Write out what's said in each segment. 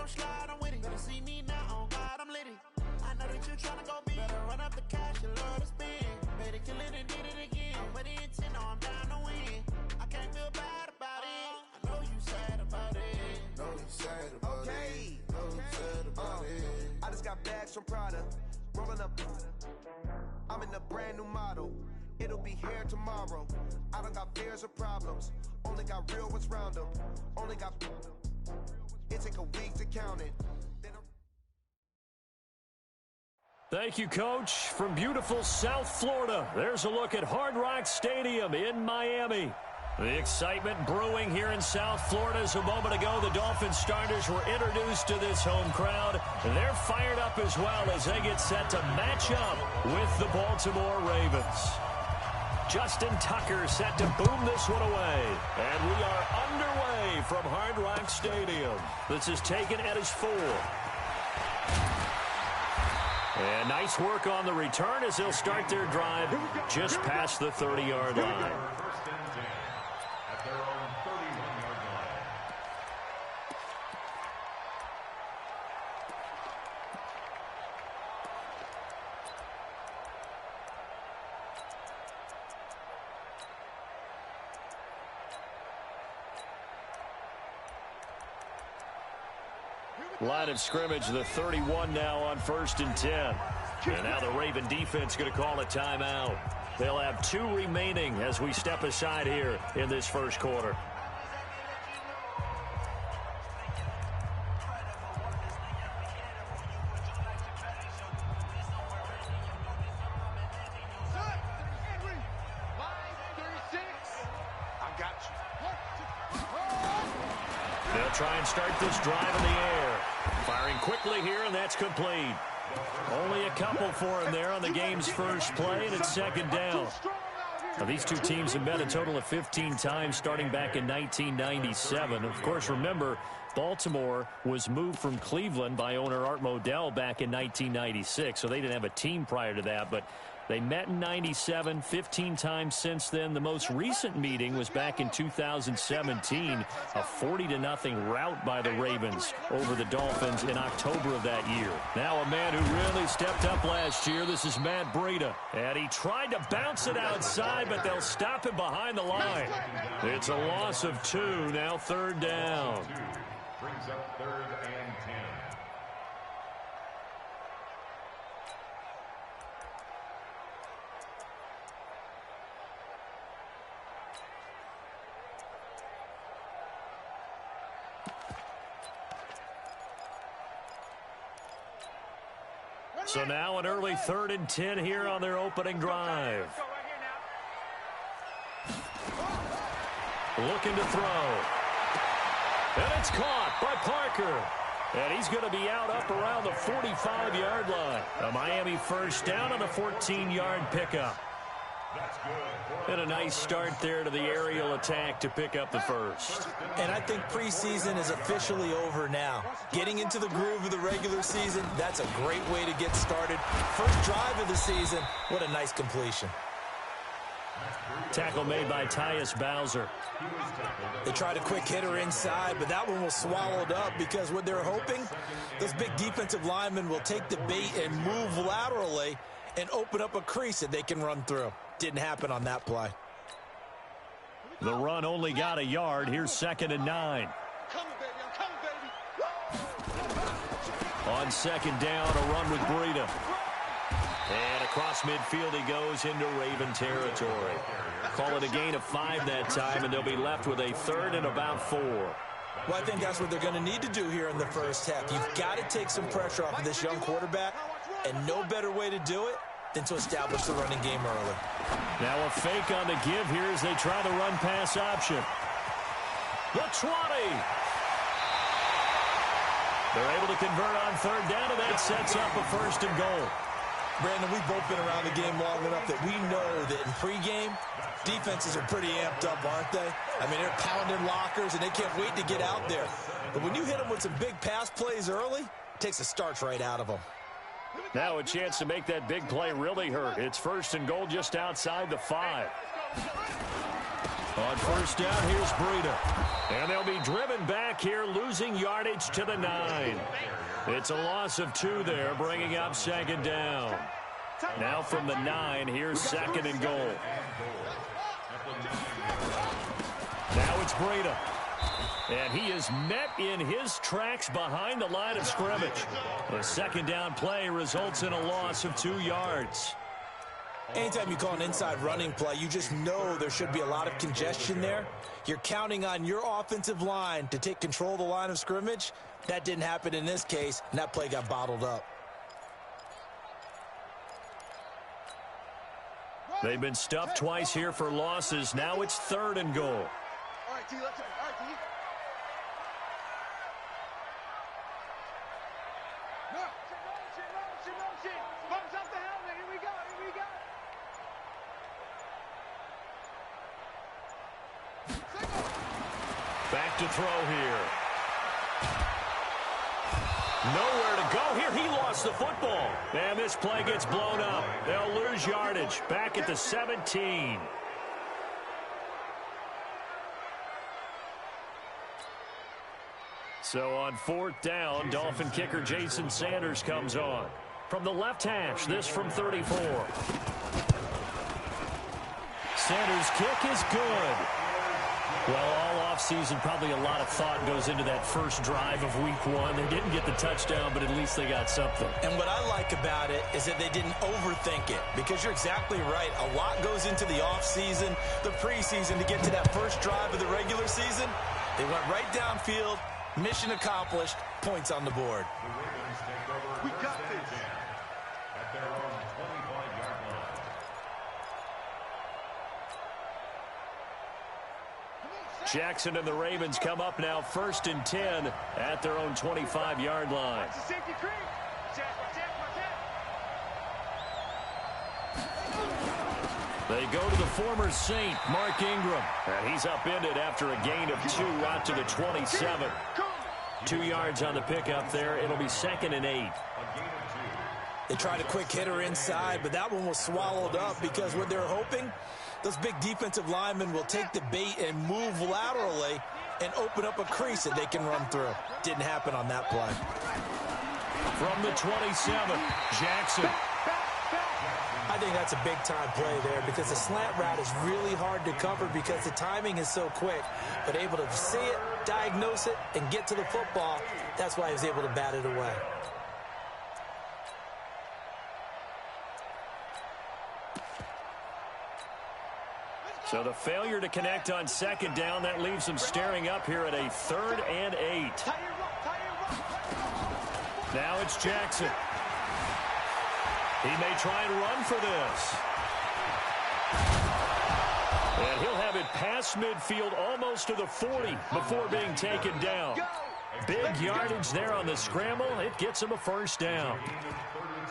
don't slide, I'm with it. Better see me now, oh God, I'm litty. I know that you're trying to go big. Better run up the cash, you love to spend. Better kill it and did it again. I'm with the intent, no, I'm down to win. I can't feel bad about it. I know you sad about it. Know you sad about it. Know you sad about it. I just got bags from Prada. Rolling up. I'm in a brand new model. It'll be here tomorrow. I don't got fears or problems. Only got real ones round them. Only got. It take a week to count it. Thank you, Coach. From beautiful South Florida, there's a look at Hard Rock Stadium in Miami. The excitement brewing here in South Florida as a moment ago the Dolphins starters were introduced to this home crowd. They're fired up as well as they get set to match up with the Baltimore Ravens. Justin Tucker set to boom this one away. And we are underway from Hard Rock Stadium. This is taken at his 4. And nice work on the return as they'll start their drive just past the 30-yard line. At their own 31-yard line. Line of scrimmage, the 31 now on 1st and 10. And now the Raven defense going to call a timeout. They'll have 2 remaining as we step aside here in this first quarter. They'll try and start this drive in the air. Firing quickly here, and that's complete. Only a couple for him there on the game's first play, and it's 2nd down. Now, these two teams have met a total of 15 times starting back in 1997. Of course, remember, Baltimore was moved from Cleveland by owner Art Modell back in 1996, so they didn't have a team prior to that, but they met in 97, 15 times since then. The most recent meeting was back in 2017, a 40-0 rout by the Ravens over the Dolphins in October of that year. Now a man who really stepped up last year, this is Matt Breida. And he tried to bounce it outside, but they'll stop him behind the line. It's a loss of 2, now 3rd down. Brings up 3rd and 10. So now an early 3rd and 10 here on their opening drive. Looking to throw. And it's caught by Parker. And he's going to be out up around the 45-yard line. A Miami first down on a 14-yard pickup. And a nice start there to the aerial attack to pick up the first. And I think preseason is officially over now. Getting into the groove of the regular season, that's a great way to get started. First drive of the season, what a nice completion. Tackle made by Tyus Bowser. They tried a quick hitter inside, but that one was swallowed up because what they're hoping, those big defensive linemen will take the bait and move laterally and open up a crease that they can run through. Didn't happen on that play. The run only got a yard. Here's 2nd and 9. On 2nd down, a run with Breida. And across midfield he goes into Raven territory. Call it a gain of 5 that time, and they'll be left with a 3rd and about 4. Well, I think that's what they're going to need to do here in the first half. You've got to take some pressure off of this young quarterback, and no better way to do it than to establish the running game early. Now a fake on the give here as they try the run-pass option. The 20. They're able to convert on 3rd down, and that sets up a 1st and goal. Brandon, we've both been around the game long enough that we know that in pregame, defenses are pretty amped up, aren't they? I mean, they're pounding lockers, and they can't wait to get out there. But when you hit them with some big pass plays early, it takes the starch right out of them. Now a chance to make that big play really hurt. It's 1st and goal just outside the 5. On first down, here's Breida. And they'll be driven back here, losing yardage to the 9. It's a loss of 2 there, bringing up second down. Now from the 9, here's second and goal. Now it's Breida. And he is met in his tracks behind the line of scrimmage. The second down play results in a loss of 2 yards. Anytime you call an inside running play, you just know there should be a lot of congestion there. You're counting on your offensive line to take control of the line of scrimmage. That didn't happen in this case, and that play got bottled up. They've been stuffed twice here for losses. Now it's third and goal. All right, T, let's go. All right, T. Motion. Bumps up the helmet. Here we go. Back to throw here. Nowhere to go here. He lost the football. And this play gets blown up. They'll lose yardage. Back at the 17. So on fourth down, Dolphin kicker Jason Sanders comes on. From the left hash, this from 34. Sanders' kick is good. Well, all offseason, probably a lot of thought goes into that first drive of week 1. They didn't get the touchdown, but at least they got something. And what I like about it is that they didn't overthink it, because you're exactly right. A lot goes into the offseason, the preseason, to get to that first drive of the regular season. They went right downfield, mission accomplished, points on the board. We got this. At their own 25-yard line. Jackson and the Ravens come up now first and 10 at their own 25-yard line. They go to the former Saint, Mark Ingram. And he's upended after a gain of 2 out to the 27. 2 yards on the pickup there. It'll be second and 8. They tried a quick hitter inside, but that one was swallowed up, because what they're hoping, those big defensive linemen will take the bait and move laterally and open up a crease that they can run through. Didn't happen on that play. From the 27, Jackson. I think that's a big-time play there, because the slant route is really hard to cover because the timing is so quick. But able to see it, diagnose it, and get to the football, that's why he was able to bat it away. So the failure to connect on second down, that leaves them staring up here at a 3rd and 8. Now it's Jackson. He may try and run for this. And he'll have it past midfield almost to the 40 before being taken down. Big yardage there on the scramble. It gets him a first down.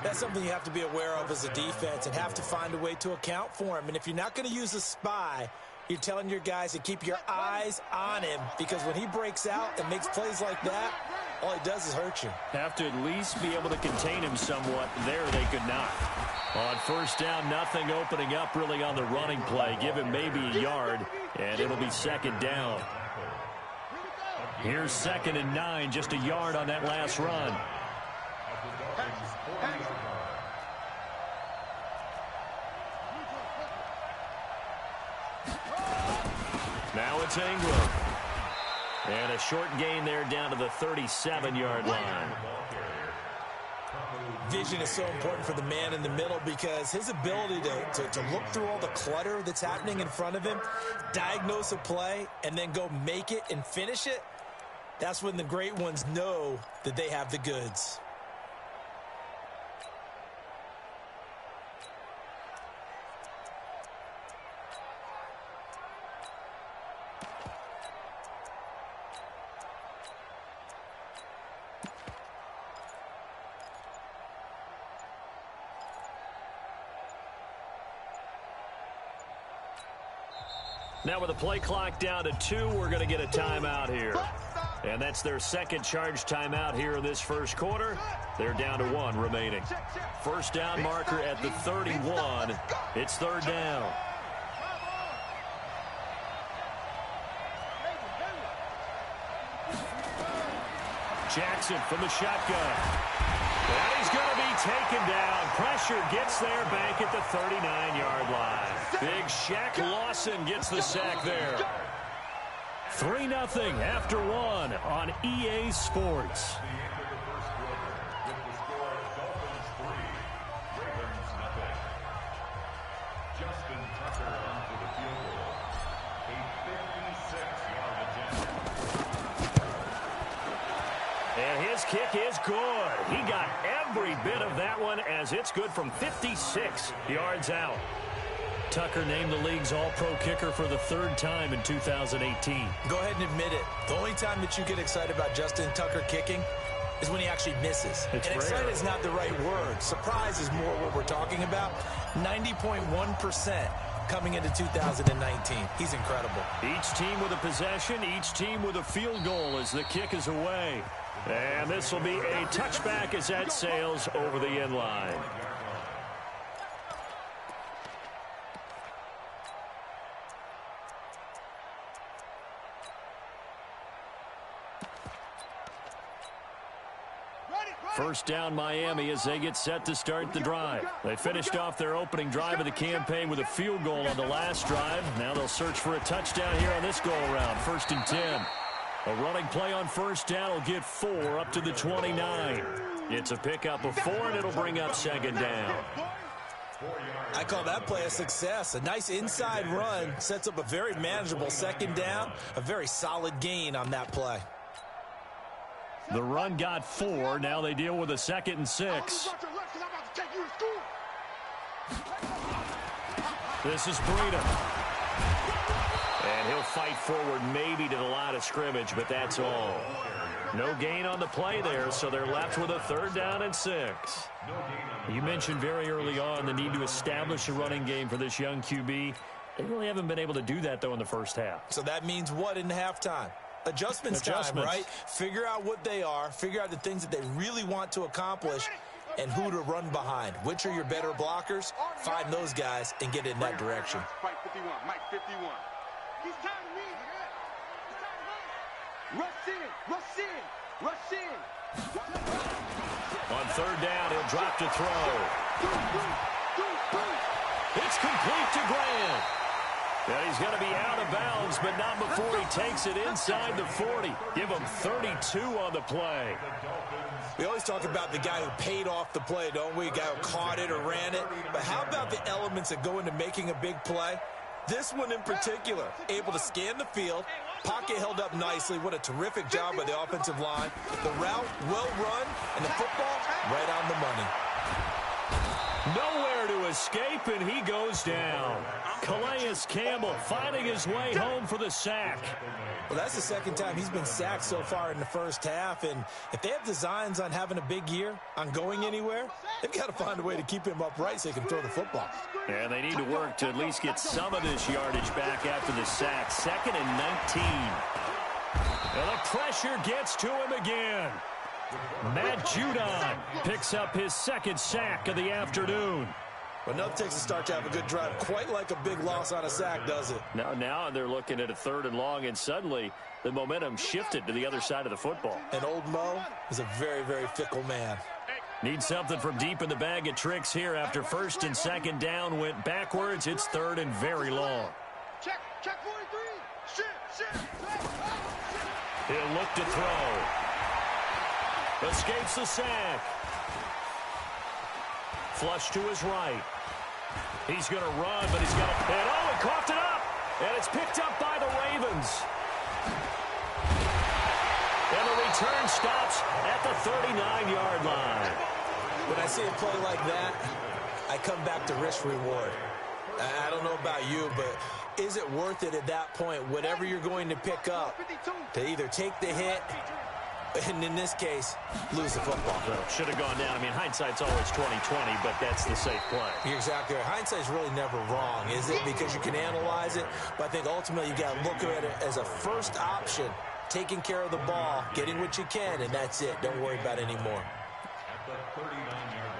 That's something you have to be aware of as a defense and have to find a way to account for him. And if you're not going to use a spy, you're telling your guys to keep your eyes on him, because when he breaks out and makes plays like that, all he does is hurt you. Have to at least be able to contain him somewhat. There they could not. On first down, nothing opening up really on the running play. Give him maybe a yard, and it'll be second down. Here's second and 9, just a yard on that last run. Now it's Ingram. And a short gain there down to the 37-yard line. Vision is so important for the man in the middle, because his ability to look through all the clutter that's happening in front of him, diagnose a play, and then go make it and finish it, that's when the great ones know that they have the goods. Now with the play clock down to 2, we're going to get a timeout here. And that's their second charge timeout here in this first quarter. They're down to 1 remaining. First down marker at the 31. It's third down. Jackson from the shotgun. And he's going to be taken down. Pressure gets there back at the 39-yard line. Big Shaq Lawson gets the sack there. 3-0 after one on EA Sports. Justin Tucker onto the field goal. A 56-yard attempt. And his kick is good. He got every bit of that one as it's good from 56 yards out. Tucker named the league's all-pro kicker for the third time in 2018. Go ahead and admit it. The only time that you get excited about Justin Tucker kicking is when he actually misses. It's and rare. excited is not the right word. Surprise is more what we're talking about. 90.1% coming into 2019. He's incredible. Each team with a possession, each team with a field goal as the kick is away. And this will be a touchback as that sails over the end line. First down Miami as they get set to start the drive. They finished off their opening drive of the campaign with a field goal on the last drive. Now they'll search for a touchdown here on this go-around. 1st and 10. A running play on first down will get 4 up to the 29. It's a pickup of 4, and it'll bring up 2nd down. I call that play a success. A nice inside run sets up a very manageable 2nd down. A very solid gain on that play. The run got 4. Now they deal with a 2nd and 6. This is Breida. And he'll fight forward maybe to the line of scrimmage, but that's all. No gain on the play there, so they're left with a 3rd down and 6. You mentioned very early on the need to establish a running game for this young QB. They really haven't been able to do that, though, in the first half. So that means what in halftime? Adjustments time, right? Figure out what they are, figure out the things that they really want to accomplish, and who to run behind. Which are your better blockers? Find those guys and get in that direction. Fight 51, Mike 51. He's time to lead. Rush in, rush in, rush in. On 3rd down, he'll drop to throw. It's complete to Grant. And he's going to be out of bounds, but not before he takes it inside the 40. Give him 32 on the play. We always talk about the guy who paid off the play, don't we? A guy who caught it or ran it. But how about the elements that go into making a big play? This one in particular, able to scan the field, pocket held up nicely. What a terrific job by the offensive line. The route, well run, and the football, right on the money. Nowhere to escape, and he goes down. Calais Campbell finding his way home for the sack. Well, that's the 2nd time he's been sacked so far in the first half, and if they have designs on having a big year, on going anywhere, they've got to find a way to keep him upright so he can throw the football. And they need to work to at least get some of this yardage back after the sack. 2nd and 19. And the pressure gets to him again. Matt Judon picks up his 2nd sack of the afternoon. Well, nothing takes a start to have a good drive, quite like a big loss on a sack, does it? Now they're looking at a 3rd and long, and suddenly the momentum shifted to the other side of the football. And old Mo is a very, very fickle man. Need something from deep in the bag of tricks here after 1st and 2nd down went backwards. It's 3rd and very long. Check 43. Shit. He'll look to throw. Escapes the sack. Flush to his right. He's going to run, but he's got a pit. Oh, he coughed it up. And it's picked up by the Ravens. And the return stops at the 39-yard line. When I see a play like that, I come back to risk reward. I don't know about you, but is it worth it at that point, whatever you're going to pick up, to either take the hit, and in this case, lose the football? Well, should have gone down. I mean, hindsight's always 20/20, but that's the safe play. You're exactly right. Hindsight's really never wrong, is it? Because you can analyze it, but I think ultimately you got to look at it as a first option, taking care of the ball, getting what you can, and that's it. Don't worry about it anymore. At the 39-yard line.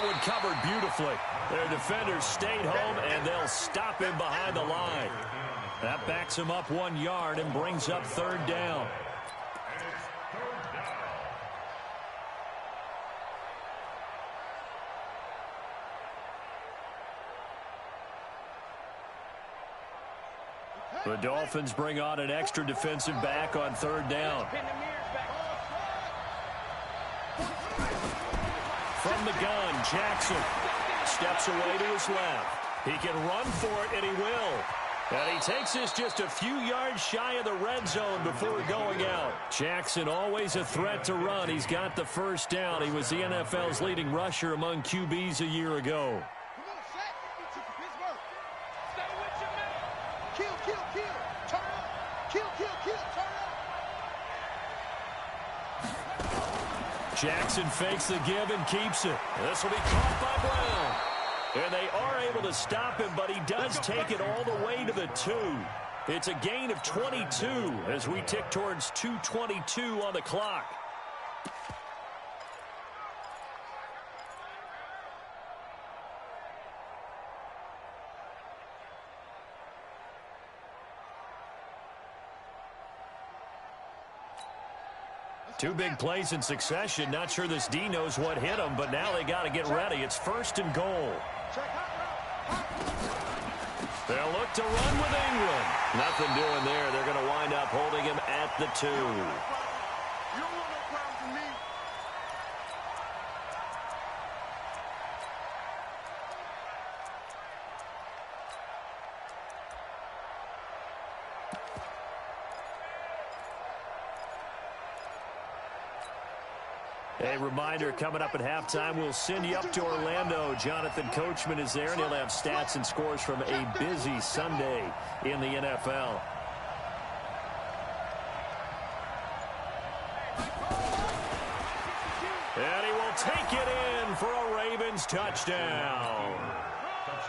that one covered beautifully. Their defenders stayed home, and they'll stop him behind the line. That backs him up 1 yard and brings up third down. The Dolphins bring on an extra defensive back on third down. From the gun, Jackson steps away to his left. He can run for it, and he will. And he takes this just a few yards shy of the red zone before going out. Jackson always a threat to run. He's got the first down. He was the NFL's leading rusher among QBs a year ago. Jackson fakes the give and keeps it. This will be caught by Brown. And they are able to stop him, but he does take it all the way to the 2. It's a gain of 22 as we tick towards 2:22 on the clock. Two big plays in succession. Not sure this D knows what hit him, but now they got to get ready. It's first and goal. They'll look to run with England. Nothing doing there. They're going to wind up holding him at the 2. A reminder, coming up at halftime, we'll send you up to Orlando. Jonathan Coachman is there, and he'll have stats and scores from a busy Sunday in the NFL. And he will take it in for a Ravens touchdown.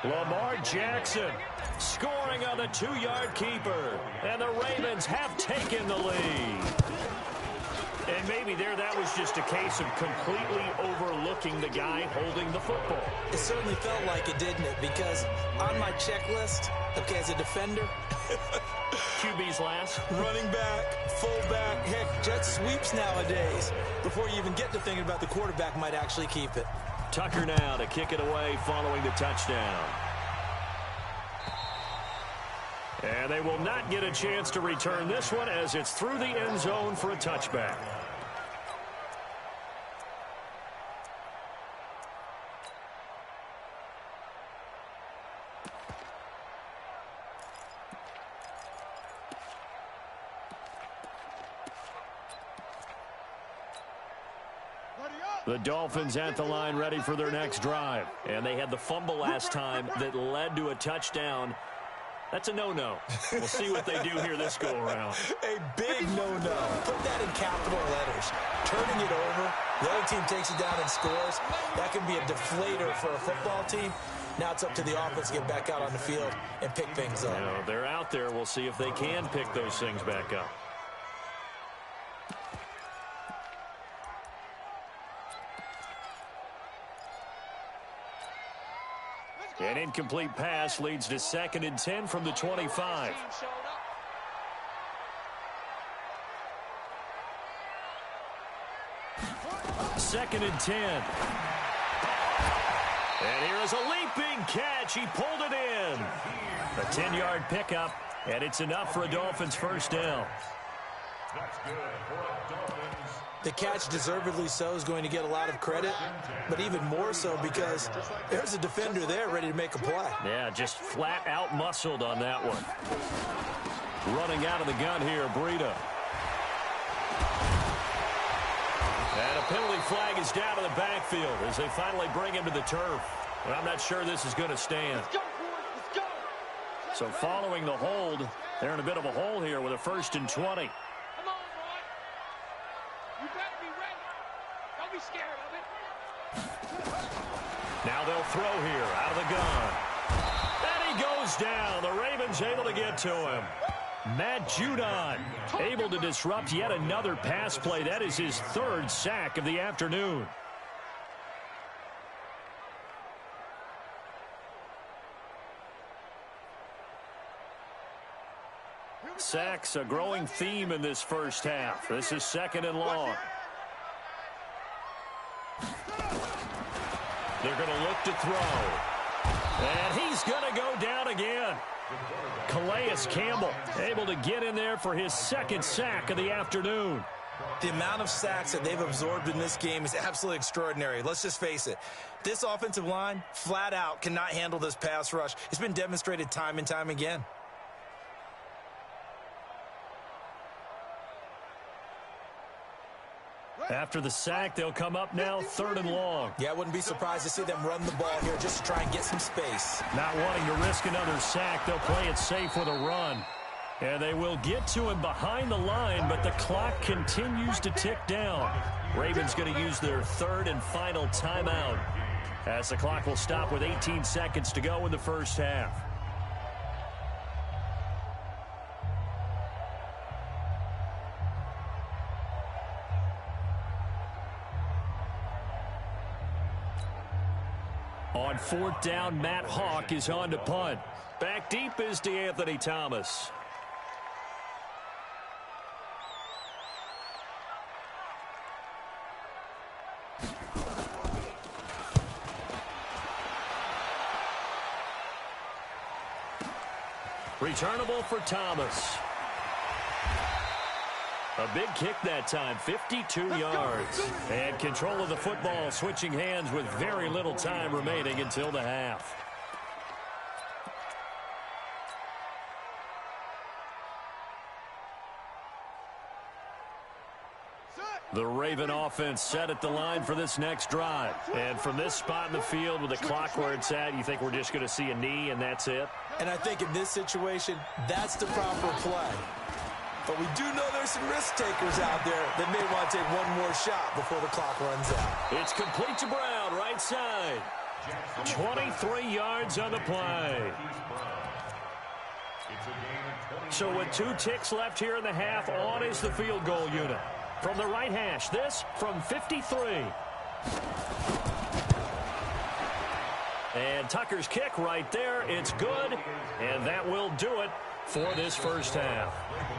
Lamar Jackson scoring on the 2-yard keeper. And the Ravens have taken the lead. And maybe there that was just a case of completely overlooking the guy holding the football. It certainly felt like it, didn't it? Because on my checklist, okay, as a defender, QB's last. running back, fullback, heck, jet sweeps nowadays. Before you even get to thinking about the quarterback might actually keep it. Tucker now to kick it away following the touchdown. And they will not get a chance to return this one as it's through the end zone for a touchback. The Dolphins at the line ready for their next drive. And they had the fumble last time that led to a touchdown. That's a no-no. We'll see what they do here this go-around. A big no-no. Put that in capital letters. Turning it over, the other team takes it down and scores. That can be a deflator for a football team. Now it's up to the offense to get back out on the field and pick things up. You know, they're out there. We'll see if they can pick those things back up. An incomplete pass leads to 2nd and 10 from the 25. Second and 10. And here is a leaping catch. He pulled it in. A 10-yard pickup, and it's enough for a Dolphins first down. That's good for a Dolphins. The catch, deservedly so, is going to get a lot of credit, but even more so because there's a defender there ready to make a play. Yeah, just flat out muscled on that one. Running out of the gun here, Breida. And a penalty flag is down to the backfield as they finally bring him to the turf. But I'm not sure this is going to stand. So following the hold, they're in a bit of a hole here with a 1st and 20. You better be ready. Don't be scared of it. Now they'll throw here out of the gun. And he goes down. The Ravens able to get to him. Matt Judon able to disrupt yet another pass play. That is his 3rd sack of the afternoon. Sacks, a growing theme in this first half. This is 2nd and long. They're going to look to throw. And he's going to go down again. Calais Campbell able to get in there for his 2nd sack of the afternoon. The amount of sacks that they've absorbed in this game is absolutely extraordinary. Let's just face it. This offensive line, flat out, cannot handle this pass rush. It's been demonstrated time and time again. After the sack, they'll come up now 3rd and long. Yeah, I wouldn't be surprised to see them run the ball here just to try and get some space. Not wanting to risk another sack, they'll play it safe with a run. And they will get to him behind the line, but the clock continues to tick down. Ravens going to use their 3rd and final timeout, as the clock will stop with 18 seconds to go in the first half. On 4th down, Matt Hawk is on to punt. Back deep is DeAnthony Thomas. Returnable for Thomas. A big kick that time, 52 yards. And control of the football, switching hands with very little time remaining until the half. The Raven offense set at the line for this next drive. And from this spot in the field with the clock where it's at, you think we're just going to see a knee and that's it? And I think in this situation, that's the proper play. But we do know there's some risk takers out there that may want to take one more shot before the clock runs out. It's complete to Brown, right side. 23 yards on the play. So with 2 ticks left here in the half, on is the field goal unit. From the right hash, this from 53. And Tucker's kick right there. It's good, and that will do it for this first half.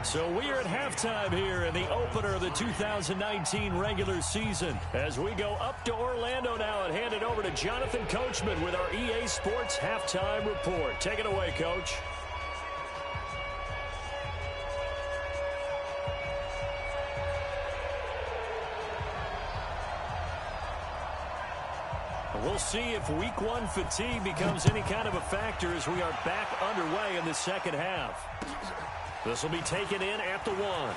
So we are at halftime here in the opener of the 2019 regular season. As we go up to Orlando now and hand it over to Jonathan Coachman with our EA Sports Halftime Report. Take it away, Coach. We'll see if week 1 fatigue becomes any kind of a factor as we are back underway in the second half. This will be taken in at the 1.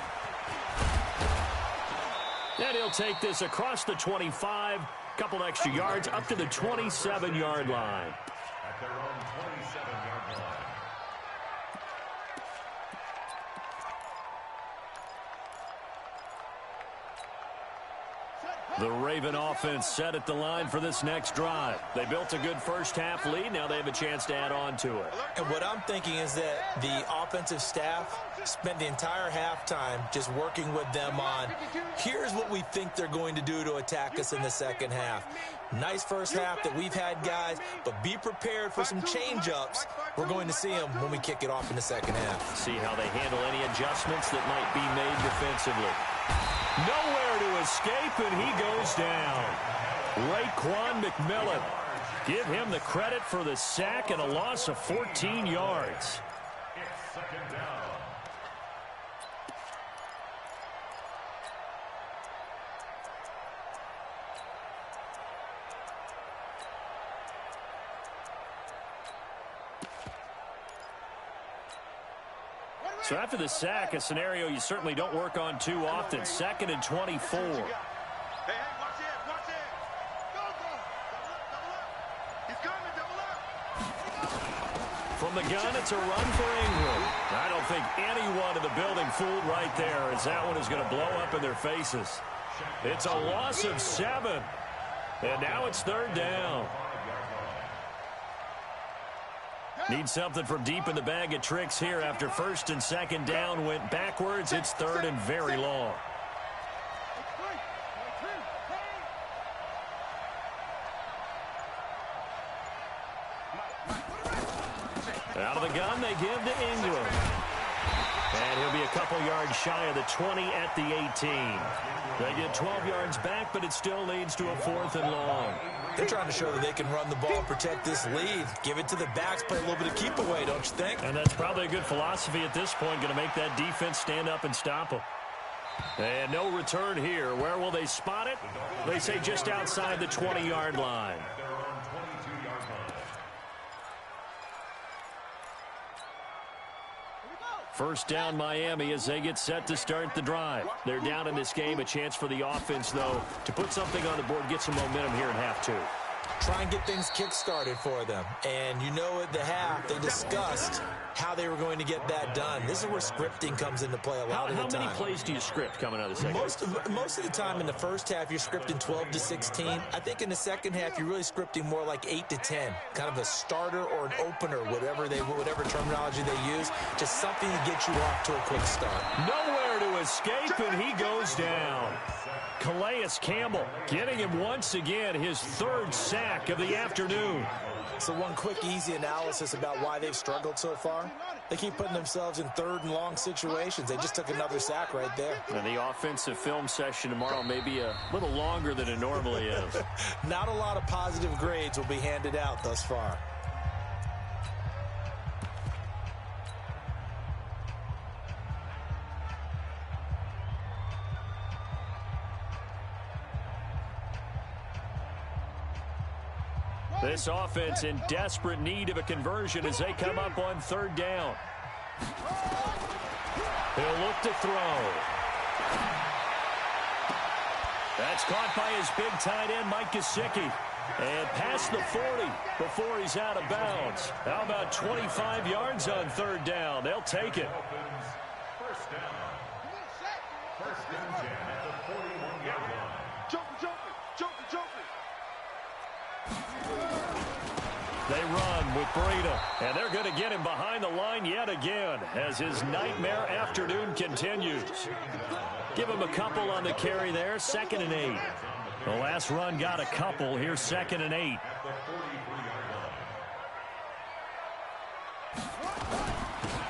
And he'll take this across the 25, couple extra yards up to the 27-yard line. At their own 27-yard line. The Raven offense set at the line for this next drive. They built a good first half lead. Now they have a chance to add on to it. And what I'm thinking is that the offensive staff spent the entire halftime just working with them on, here's what we think they're going to do to attack us in the second half. Nice first half that we've had, guys, but be prepared for some change-ups. We're going to see them when we kick it off in the second half. See how they handle any adjustments that might be made defensively. Nowhere to escape, and he goes down. Raekwon McMillan. Give him the credit for the sack and a loss of 14 yards. It's 2nd down. So after the sack, a scenario you certainly don't work on too often. 2nd and 24. Hey, watch it, watch it. Go, go. Double up. He's coming, double up. From the gun, it's a run for Ingram. I don't think anyone in the building fooled right there, as that one is going to blow up in their faces. It's a loss of 7. And now it's 3rd down. Need something from deep in the bag of tricks here after 1st and 2nd down went backwards. It's 3rd and very long. Out of the gun, they give to Ingram. And he'll be a couple yards shy of the 20 at the 18. They get 12 yards back, but it still leads to a 4th and long. They're trying to show that they can run the ball and protect this lead. Give it to the backs, play a little bit of keep away, don't you think? And that's probably a good philosophy at this point, going to make that defense stand up and stop them. And no return here. Where will they spot it? They say just outside the 20-yard line. First down, Miami, as they get set to start the drive. They're down in this game. A chance for the offense, though, to put something on the board, get some momentum here in half 2. Try and get things kick-started for them. And you know at the half, they discussed how they were going to get that done. This is where scripting comes into play a lot of the time. How many plays do you script coming out of the second half? Most of the time in the first half, you're scripting 12 to 16. I think in the second half, you're really scripting more like 8 to 10. Kind of a starter or an opener, whatever terminology they use. Just something to get you off to a quick start. Nowhere to escape, and he goes down. Calais Campbell getting him once again, his 3rd sack of the afternoon. So one quick, easy analysis about why they've struggled so far. They keep putting themselves in 3rd and long situations. They just took another sack right there. And the offensive film session tomorrow may be a little longer than it normally is. Not a lot of positive grades will be handed out thus far. This offense in desperate need of a conversion as they come up on 3rd down. He'll look to throw. That's caught by his big tight end, Mike Gesicki. And past the 40 before he's out of bounds. How about 25 yards on 3rd down? They'll take it. First down. First down at the 41-yard line. Jumping. They run with Breida, and they're going to get him behind the line yet again as his nightmare afternoon continues. Give him a couple on the carry there, 2nd and 8. The last run got a couple. Here's 2nd and 8.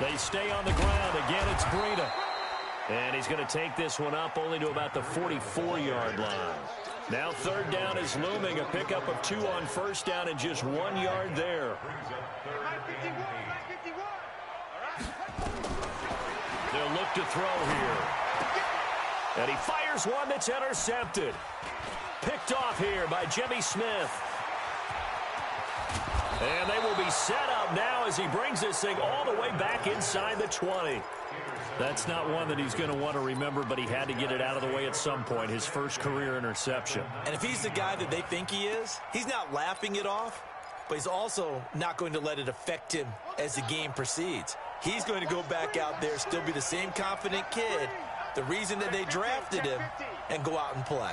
They stay on the ground. Again, it's Breida. And he's going to take this one up only to about the 44-yard line. Now 3rd down is looming. A pickup of 2 on 1st down and just 1 yard there. They'll look to throw here. And he fires one that's intercepted. Picked off here by Jimmy Smith. And they will be set up now as he brings this thing all the way back inside the 20. That's not one that he's going to want to remember, but he had to get it out of the way at some point, his first career interception. And if he's the guy that they think he is, he's not laughing it off, but he's also not going to let it affect him as the game proceeds. He's going to go back out there, still be the same confident kid, the reason that they drafted him, and go out and play.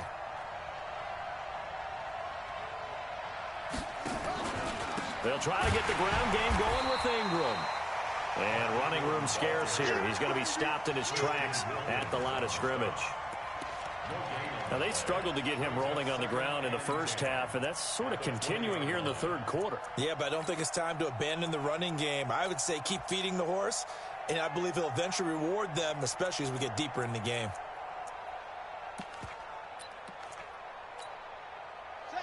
They'll try to get the ground game going with Ingram. And running room scarce here. He's going to be stopped in his tracks at the line of scrimmage. Now, they struggled to get him rolling on the ground in the first half, and that's sort of continuing here in the 3rd quarter. Yeah, but I don't think it's time to abandon the running game. I would say keep feeding the horse, and I believe he'll eventually reward them, especially as we get deeper in the game.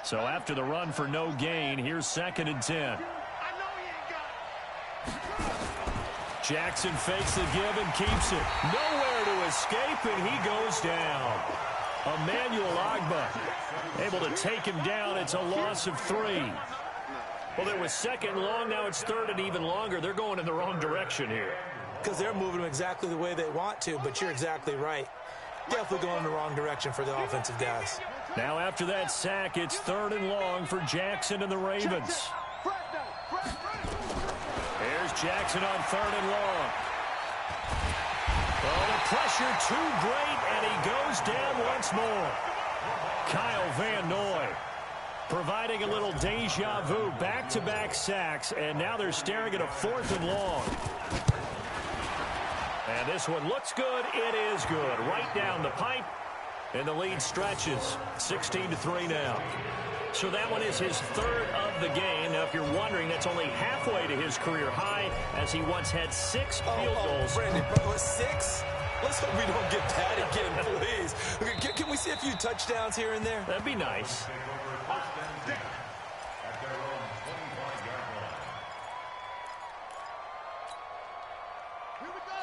So after the run for no gain, here's 2nd and 10. Jackson fakes the give and keeps it. Nowhere to escape, and he goes down. Emmanuel Agba able to take him down. It's a loss of 3. Well, there was 2nd long. Now it's 3rd and even longer. They're going in the wrong direction here. Because they're moving them exactly the way they want to, but you're exactly right. Definitely going in the wrong direction for the offensive guys. Now after that sack, it's 3rd and long for Jackson and the Ravens. Here's Jackson on 3rd and long. Oh, the pressure too great, and he goes down once more. Kyle Van Noy providing a little deja vu, back-to-back sacks, and now they're staring at a 4th and long. And this one looks good. It is good. Right down the pipe, and the lead stretches 16-3 now. So that one is his third of the game. Now, if you're wondering, that's only halfway to his career high, as he once had 6 field goals. Brandon, 6? Let's hope we don't get that again, please. Can we see a few touchdowns here and there? That'd be nice.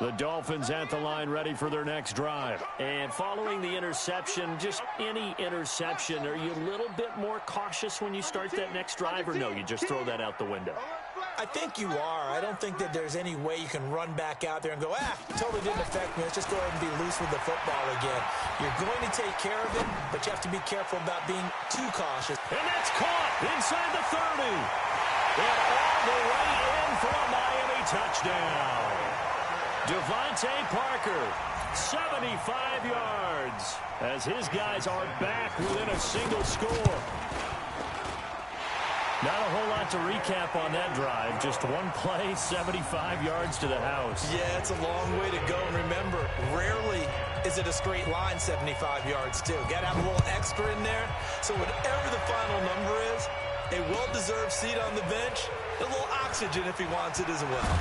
The Dolphins at the line, ready for their next drive. And following the interception, just any interception, are you a little bit more cautious when you start that next drive, or no, you just throw that out the window? I think you are. I don't think that there's any way you can run back out there and go, totally didn't affect me. Let's just go ahead and be loose with the football again. You're going to take care of it, but you have to be careful about being too cautious. And that's caught inside the 30. And all the way in for a Miami touchdown. Devontae Parker, 75 yards, as his guys are back within a single score. Not a whole lot to recap on that drive. Just one play, 75 yards to the house. Yeah, it's a long way to go. And remember, rarely is it a straight line 75 yards, too. Got to have a little extra in there. So whatever the final number is, a well-deserved seat on the bench, a little oxygen if he wants it as well.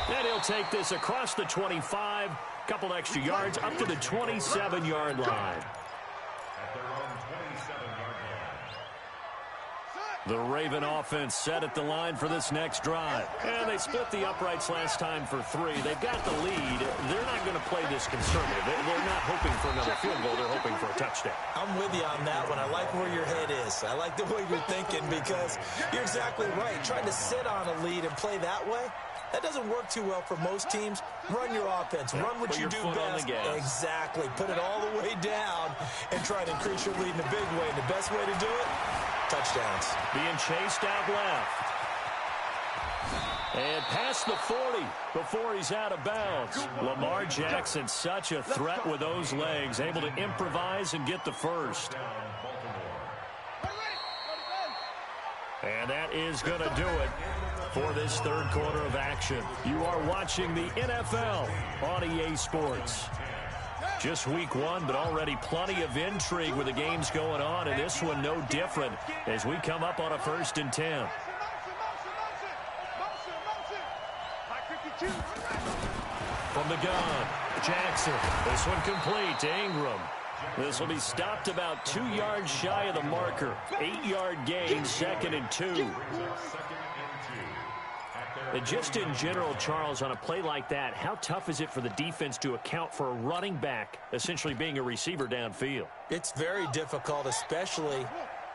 And he'll take this across the 25, couple extra yards, up to the 27-yard line. The Raven offense set at the line for this next drive. And they split the uprights last time for 3. They've got the lead. They're not going to play this conservative. They're not hoping for another field goal. They're hoping for a touchdown. I'm with you on that one. I like where your head is. I like the way you're thinking, because you're exactly right. Trying to sit on a lead and play that way, that doesn't work too well for most teams. Run your offense. Run what you do best. Exactly. Put it all the way down and try to increase your lead in a big way. And the best way to do it, touchdowns. Being chased out left. And past the 40 before he's out of bounds. Lamar Jackson, such a threat with those legs, able to improvise and get the first. And that is going to do it for this third quarter of action. You are watching the NFL on EA Sports. Just week 1, but already plenty of intrigue with the games going on, and this one no different as we come up on a 1st and 10. From the gun, Jackson. This one complete to Ingram. This will be stopped about 2 yards shy of the marker. 8-yard gain, 2nd and 2. Just in general, Charles, on a play like that, how tough is it for the defense to account for a running back essentially being a receiver downfield? It's very difficult, especially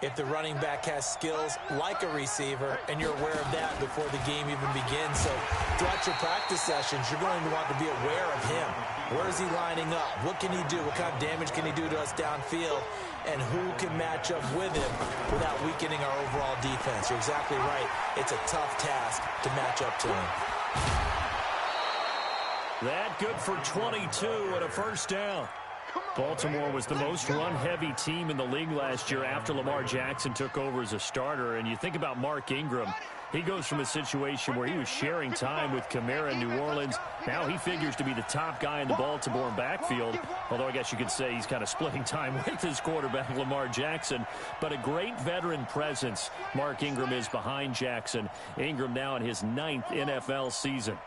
if the running back has skills like a receiver, and you're aware of that before the game even begins. So throughout your practice sessions, you're going to want to be aware of him. Where is he lining up? What can he do? What kind of damage can he do to us downfield? And who can match up with him without weakening our overall defense? You're exactly right. It's a tough task to match up to him. That good for 22 and a first down. Baltimore was the most run-heavy team in the league last year after Lamar Jackson took over as a starter. And you think about Mark Ingram. He goes from a situation where he was sharing time with Kamara in New Orleans. Now he figures to be the top guy in the Baltimore backfield, although I guess you could say he's kind of splitting time with his quarterback, Lamar Jackson. But a great veteran presence Mark Ingram is behind Jackson. Ingram now in his 9th NFL season.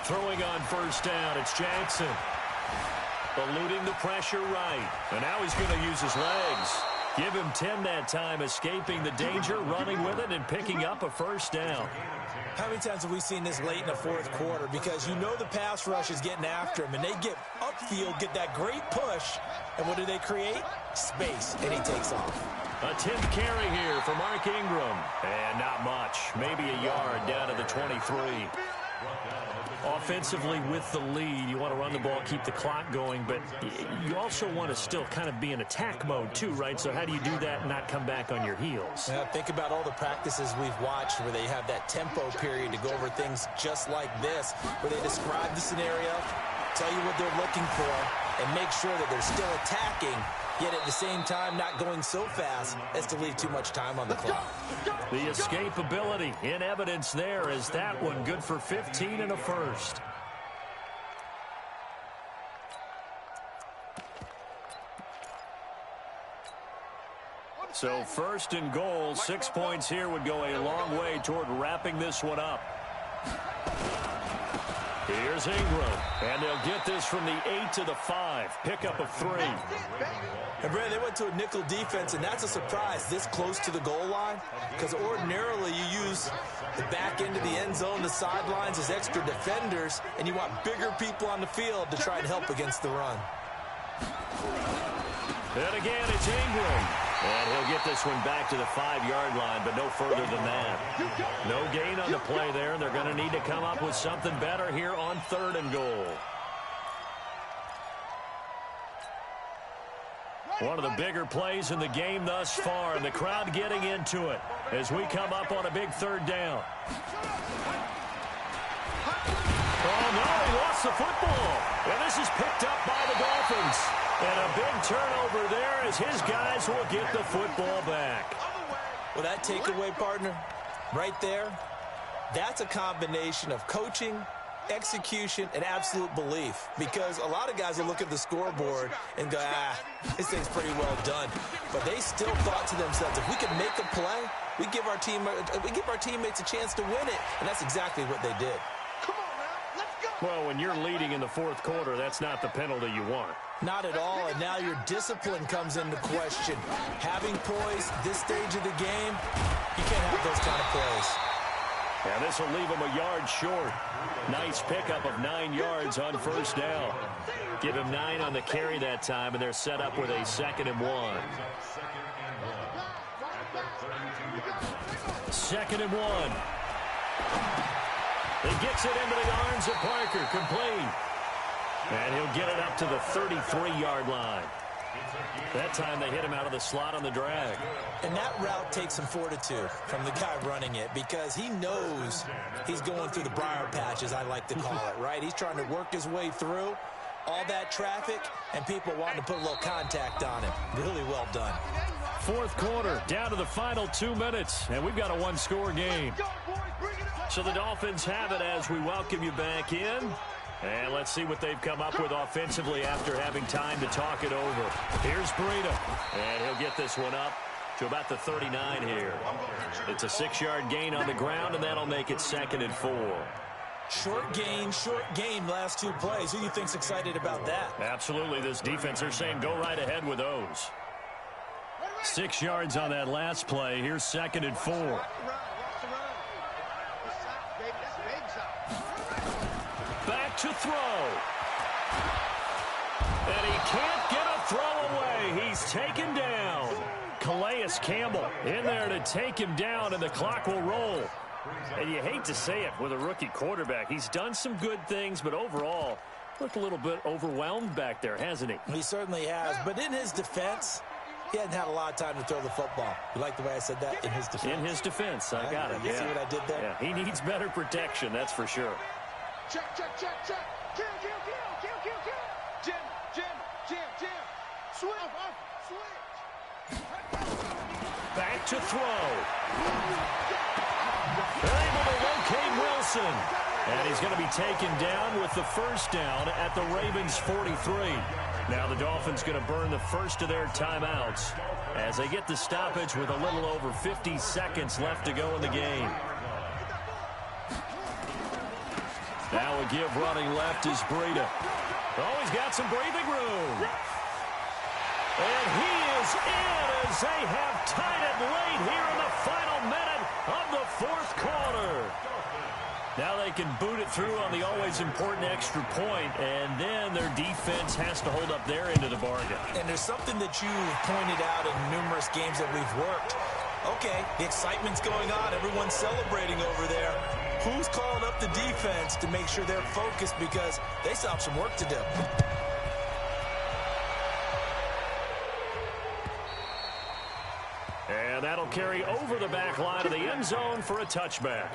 Throwing on first down, it's Jackson. Eluding the pressure right. And now he's going to use his legs. Give him 10 that time, escaping the danger, running with it, and picking up a first down. How many times have we seen this late in the fourth quarter? Because you know the pass rush is getting after him, and they get upfield, get that great push, and what do they create? Space, and he takes off. A 10th carry here for Mark Ingram. And not much. Maybe a yard down to the 23. Offensively with the lead, you want to run the ball, keep the clock going, but you also want to still kind of be in attack mode too, right? So how do you do that and not come back on your heels? Yeah, think about all the practices we've watched where they have that tempo period to go over things just like this, where they describe the scenario, tell you what they're looking for, and make sure that they're still attacking, yet at the same time not going so fast as to leave too much time on the clock. The escapability in evidence there is that one good for 15 and a first. So first and goal, 6 points here would go a long way toward wrapping this one up. Here's Ingram, and they'll get this from the 8 to the 5. Pickup of 3. And Brad, they went to a nickel defense, and that's a surprise this close to the goal line, because ordinarily you use the back end of the end zone, the sidelines as extra defenders, and you want bigger people on the field to try and help against the run. And again, it's Ingram. And he'll get this one back to the 5-yard line, but no further than that. No gain on the play there, and they're going to need to come up with something better here on 3rd and goal. One of the bigger plays in the game thus far, and the crowd getting into it as we come up on a big 3rd down. Oh, no, he lost the football. And this is picked up by the Dolphins. And a big turnover there as his guys will get the football back. Well, that takeaway, partner, right there, that's a combination of coaching, execution, and absolute belief. Because a lot of guys will look at the scoreboard and go, this thing's pretty well done. But they still thought to themselves, if we can make a play, we give our teammates a chance to win it. And that's exactly what they did. Well, when you're leading in the 4th quarter, that's not the penalty you want. Not at all, and now your discipline comes into question. Having poise this stage of the game, you can't have those kind of plays. And this will leave him a yard short. Nice pickup of 9 yards on 1st down. Give him 9 on the carry that time, and they're set up with a 2nd and 1. 2nd and 1. He gets it into the arms of Parker, complete. And he'll get it up to the 33-yard line. That time they hit him out of the slot on the drag. And that route takes some fortitude from the guy running it, because he knows he's going through the briar patch, as I like to call it, right? He's trying to work his way through all that traffic, and people wanting to put a little contact on him. Really well done. 4th quarter, down to the final 2 minutes, and we've got a 1-score game. So the Dolphins have it as we welcome you back in. And let's see what they've come up with offensively after having time to talk it over. Here's Breida, and he'll get this one up to about the 39 here. It's a 6-yard gain on the ground, and that'll make it 2nd and 4. Short gain, last 2 plays. Who do you think's excited about that? Absolutely. This defense, they're saying go right ahead with those. 6 yards on that last play. Here's 2nd and 4. Back to throw. And he can't get a throw away. He's taken down. Calais Campbell in there to take him down, and the clock will roll. And you hate to say it with a rookie quarterback. He's done some good things, but overall, looked a little bit overwhelmed back there, hasn't he? He certainly has. But in his defense, he hadn't had a lot of time to throw the football. You like the way I said that? In his defense. In his defense. I got it. You see what I did there? Yeah, he needs better protection, that's for sure. Check. Kill. Jim. Switch. Back to throw. They're able to locate Wilson. And he's going to be taken down with the 1st down at the Ravens' 43. Now the Dolphins going to burn the first of their timeouts as they get the stoppage with a little over 50 seconds left to go in the game. Now a give running left is Breida. Oh, he's got some breathing room. And he is in as they have tied it late here in the final minute of the 4th quarter. Now they can boot it through on the always important extra point, and then their defense has to hold up their end of the bargain. And there's something that you've pointed out in numerous games that we've worked. Okay, the excitement's going on. Everyone's celebrating over there. Who's calling up the defense to make sure they're focused, because they still have some work to do? And that'll carry over the back line of the end zone for a touchback.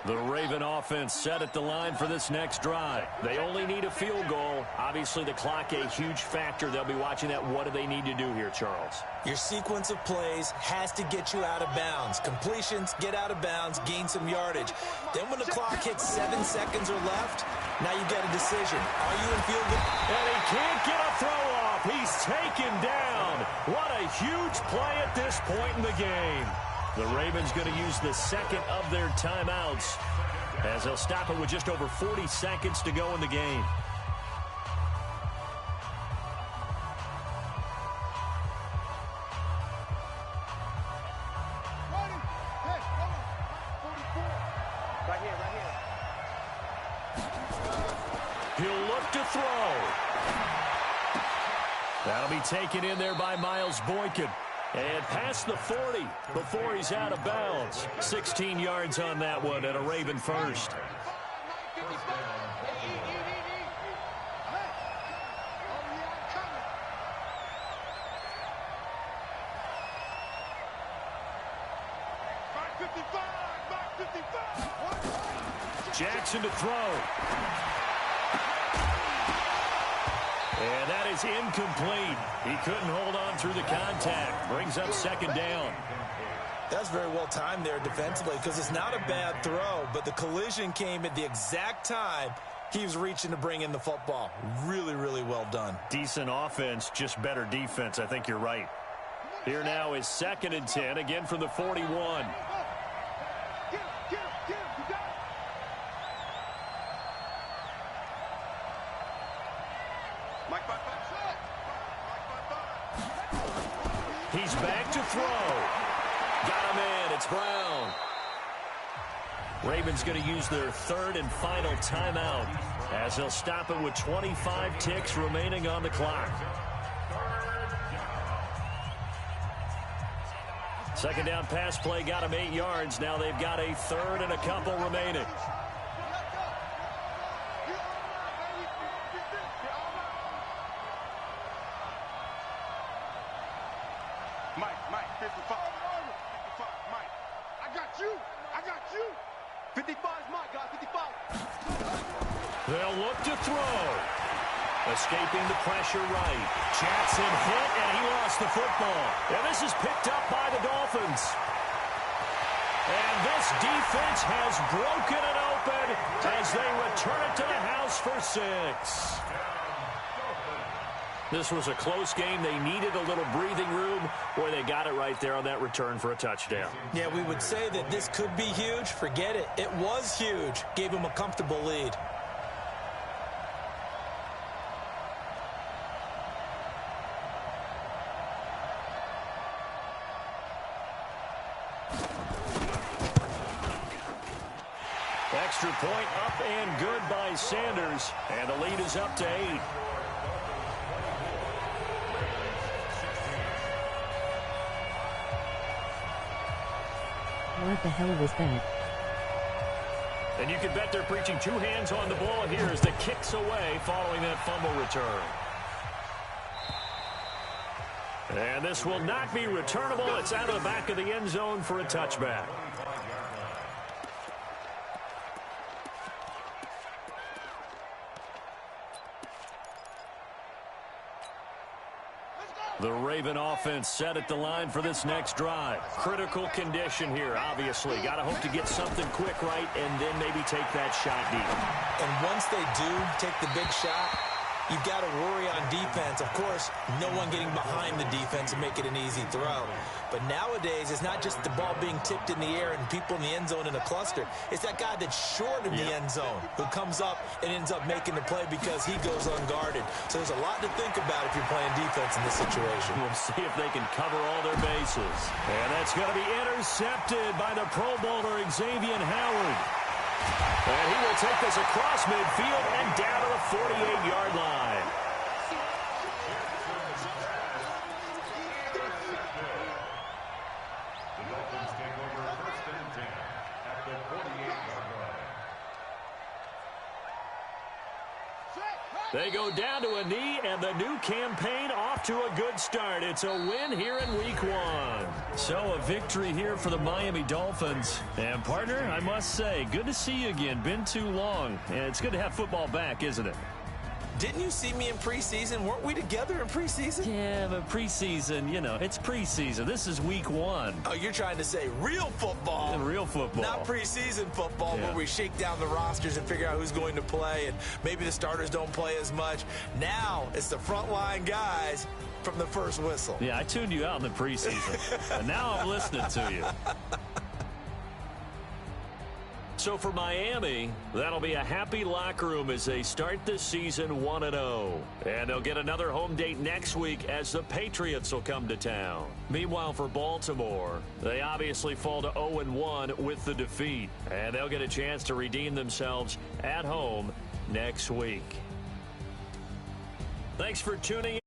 The Raven offense set at the line for this next drive. They only need a field goal. Obviously, the clock a huge factor. They'll be watching that. What do they need to do here, Charles? Your sequence of plays has to get you out of bounds. Completions, get out of bounds, gain some yardage. Then when the clock hits 7 seconds or left, now you get a decision. Are you in field goal? And he can't get a throw off. He's taken down. What a huge play at this point in the game. The Ravens going to use the second of their timeouts as they'll stop it with just over 40 seconds to go in the game. He'll look to throw. That'll be taken in there by Miles Boykin. And past the 40 before he's out of bounds. 16 yards on that one and a Raven first. Jackson to throw. And that is incomplete. He couldn't hold on through the contact. Brings up second down. That's very well timed there defensively because it's not a bad throw, but the collision came at the exact time he was reaching to bring in the football. Really, really well done. Decent offense, just better defense. I think you're right. Here now is 2nd and 10, again from the 41. He's back to throw. Got him in. It's Brown. Ravens going to use their 3rd and final timeout as they'll stop it with 25 ticks remaining on the clock. 2nd down pass play got him 8 yards. Now they've got a 3rd and a couple remaining. Mike, 55. Mike, I got you. 55 is Mike, guys, 55. They'll look to throw. Escaping the pressure right. Jackson hit, and he lost the football. And this is picked up by the Dolphins. And this defense has broken it open as they return it to the house for 6. This was a close game. They needed a little breathing room, where they got it right there on that return for a touchdown. Yeah, we would say that this could be huge. Forget it. It was huge. Gave him a comfortable lead. Extra point up and good by Sanders, and the lead is up to 8. What the hell was that? And you can bet they're preaching 2 hands on the ball here as the kick's away following that fumble return. And this will not be returnable. It's out of the back of the end zone for a touchback. The Raven offense set at the line for this next drive. Critical condition here, obviously. Got to hope to get something quick right and then maybe take that shot deep. And once they do take the big shot, you've got to worry on defense. Of course, no one getting behind the defense and make it an easy throw. But nowadays, it's not just the ball being tipped in the air and people in the end zone in a cluster. It's that guy that's short in the end zone who comes up and ends up making the play because he goes unguarded. So there's a lot to think about if you're playing defense in this situation. We'll see if they can cover all their bases. And that's going to be intercepted by the Pro Bowler Xavier Howard. And he will take this across midfield and down to the 48-yard line. The Dolphins take over 1st and 10 at the 48-yard line. They go down to a knee, and the new campaign off to a good start. It's a win here in Week 1. So a victory here for the Miami Dolphins. And, partner, I must say, good to see you again. Been too long. And it's good to have football back, isn't it? Didn't you see me in preseason? Weren't we together in preseason? Yeah, but preseason, you know, it's preseason. This is Week 1. Oh, you're trying to say real football. Yeah, real football. Not preseason football, Yeah. where we shake down the rosters and figure out who's going to play, and maybe the starters don't play as much. Now it's the frontline guys from the first whistle. Yeah, I tuned you out in the preseason. And now I'm listening to you. So for Miami, that'll be a happy locker room as they start this season 1-0. And they'll get another home date next week as the Patriots will come to town. Meanwhile, for Baltimore, they obviously fall to 0-1 with the defeat. And they'll get a chance to redeem themselves at home next week. Thanks for tuning in.